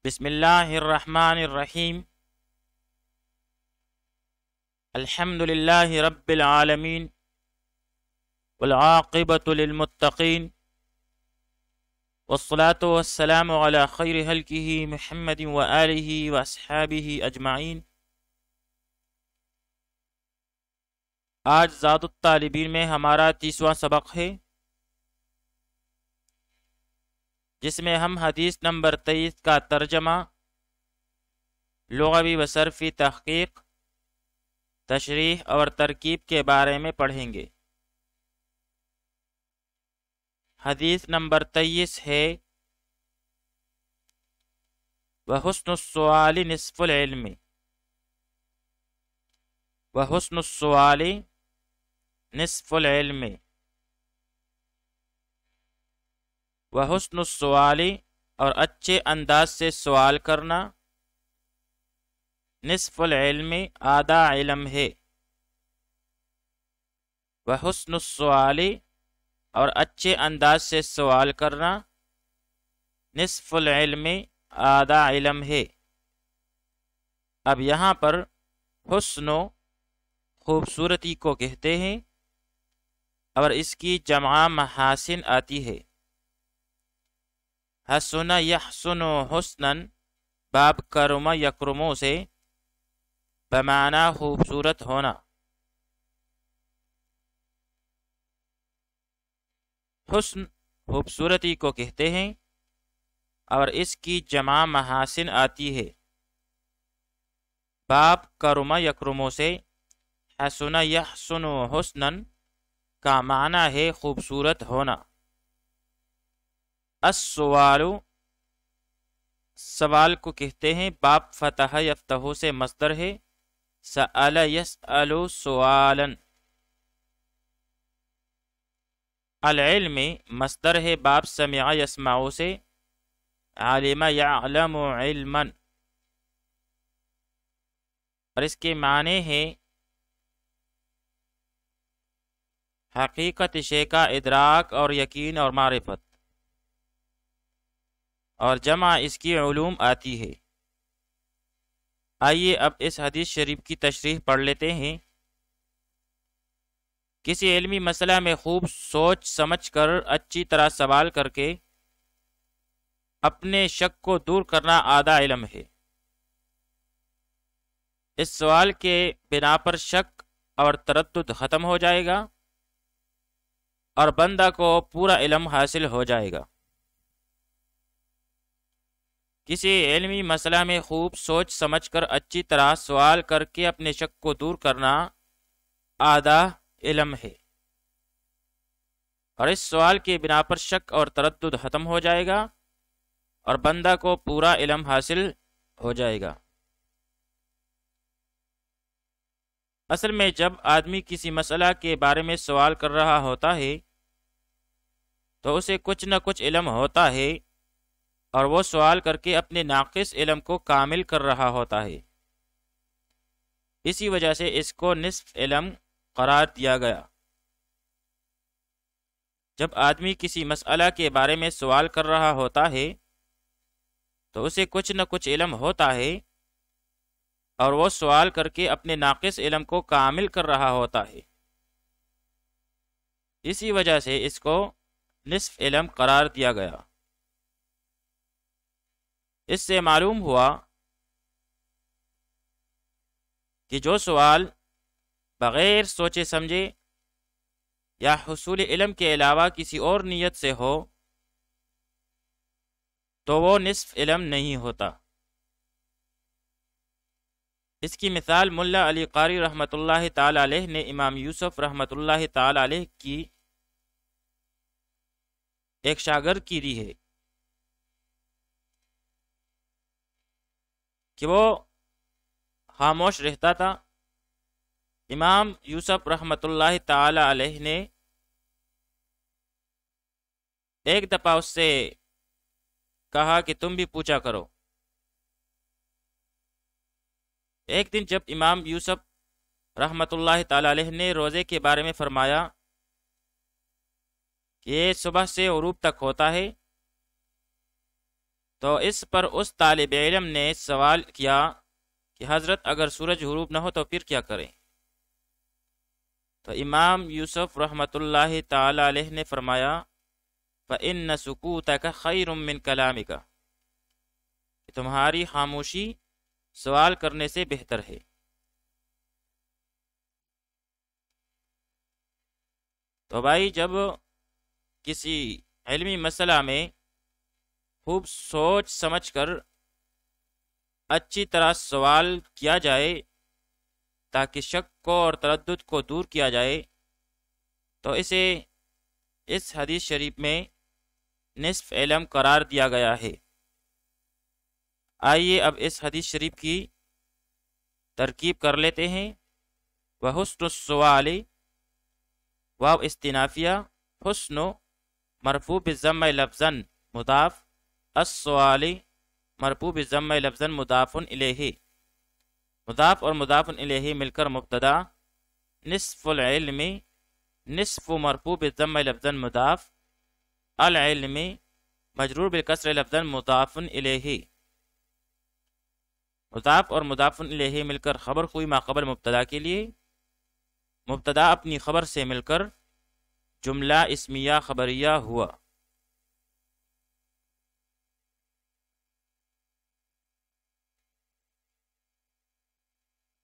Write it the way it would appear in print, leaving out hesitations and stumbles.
بسم اللہ الرحمن الرحیم الحمد للہ رب العالمین والعاقبۃ للمتقین والصلاة والسلام علی خیر خلقہ محمد وآلہ واصحابہ اجمعین۔ آج زاد الطالبین میں ہمارا 30واں سبق ہے، جس میں ہم حدیث نمبر 23 کا ترجمہ، لغوی و صرفی تحقیق، تشریح اور ترکیب کے بارے میں پڑھیں گے۔ حدیث نمبر 23 ہے، وَحُسْنُ السُّؤَالِ نِصْفُ الْعِلْمِ۔ وَحُسْنُ السُّؤَالِ نِصْفُ الْعِلْمِ۔ وَحُسْنُ السُّؤَالِ اور اچھے انداز سے سوال کرنا، نصف العلم آدھا علم ہے۔ وَحُسْنُ السُّؤَالِ اور اچھے انداز سے سوال کرنا، نصف العلم آدھا علم ہے۔ اب یہاں پر حسن خوبصورتی کو کہتے ہیں اور اس کی جمع محاسن آتی ہے۔ حسن یحسن حسنا باب کرم یکرمو سے بمعنی خوبصورت ہونا۔ حسن خوبصورتی کو کہتے ہیں اور اس کی جمع محاسن آتی ہے۔ باب کرم یکرمو سے حسن یحسن حسنا کا معنی ہے خوبصورت ہونا۔ السوال سوال کو کہتے ہیں، باب فتح یفتح سے مصدر ہے، سأل یسأل سوالا۔ العلم مصدر ہے، باب سمع یسمع سے، علم یعلم علما، اور اس کے معنی ہے حقیقت شے کا ادراک اور یقین اور معرفت، اور جمع اس کی علوم آتی ہے۔ آئیے اب اس حدیث شریف کی تشریح پڑھ لیتے ہیں۔ کسی علمی مسئلہ میں خوب سوچ سمجھ کر اچھی طرح سوال کر کے اپنے شک کو دور کرنا آدھا علم ہے۔ اس سوال کے بنا پر شک اور تردد ختم ہو جائے گا اور بندہ کو پورا علم حاصل ہو جائے گا۔ کسی علمی مسئلہ میں خوب سوچ سمجھ کر اچھی طرح سوال کر کے اپنے شک کو دور کرنا آدھا علم ہے، اور اس سوال کے بنا پر شک اور تردد ختم ہو جائے گا اور بندہ کو پورا علم حاصل ہو جائے گا۔ اصل میں جب آدمی کسی مسئلہ کے بارے میں سوال کر رہا ہوتا ہے تو اسے کچھ نہ کچھ علم ہوتا ہے، اور وہ سوال کر کے اپنے ناقص علم کو کامل کر رہا ہوتا ہے۔ اسی وجہ سے اس کو نصف علم قرار دیا گیا۔ جب آدمی کسی مسئلہ کے بارے میں سوال کر رہا ہوتا ہے تو اسے کچھ نہ کچھ علم ہوتا ہے، اور وہ سوال کر کے اپنے ناقص علم کو کامل کر رہا ہوتا ہے۔ اسی وجہ سے اس کو نصف علم قرار دیا گیا۔ اس سے معلوم ہوا کہ جو سوال بغیر سوچے سمجھے یا حصول علم کے علاوہ کسی اور نیت سے ہو تو وہ نصف علم نہیں ہوتا۔ اس کی مثال ملا علی قاری رحمۃ اللہ تعالی علیہ نے امام یوسف رحمۃ اللہ تعالی علیہ کی ایک شاگرد کی دی ہے کہ وہ خاموش رہتا تھا۔ امام یوسف رحمۃ اللہ تعالی علیہ نے ایک دفعہ اس سے کہا کہ تم بھی پوچھا کرو۔ ایک دن جب امام یوسف رحمۃ اللہ تعالی علیہ نے روزے کے بارے میں فرمایا کہ یہ صبح سے غروب تک ہوتا ہے، تو اس پر اس طالب علم نے سوال کیا کہ حضرت اگر سورج غروب نہ ہو تو پھر کیا کریں؟ تو امام یوسف رحمۃ اللہ تعالی علیہ نے فرمایا فَإِنَّ سُكُوتَكَ خَيْرٌ مِّن كَلَامِكَ، کہ تمہاری خاموشی سوال کرنے سے بہتر ہے۔ تو بھائی جب کسی علمی مسئلہ میں خوب سوچ سمجھ کر اچھی طرح سوال کیا جائے تاکہ شک کو اور تردد کو دور کیا جائے، تو اسے اس حدیث شریف میں نصف علم قرار دیا گیا ہے۔ آئیے اب اس حدیث شریف کی ترکیب کر لیتے ہیں۔ وحسن السوال واو استنافیہ، حسن مرفوع بالضم لفظاً مضاف، السوال مرفوع بالضم لفظاً مضاف الیہ، مضاف اور مضاف الیہ مل کر مبتدا، نصف العلم نصف مرفوع بالضم لفظاً مضاف، العلم مجرور بالکسر لفظاً مضاف الیہ، مضاف اور مضاف الیہ مل کر خبر ہوئی ما قبل مبتدا کے لیے، مبتدا اپنی خبر سے مل کر جملہ اسمیہ خبریہ ہوا۔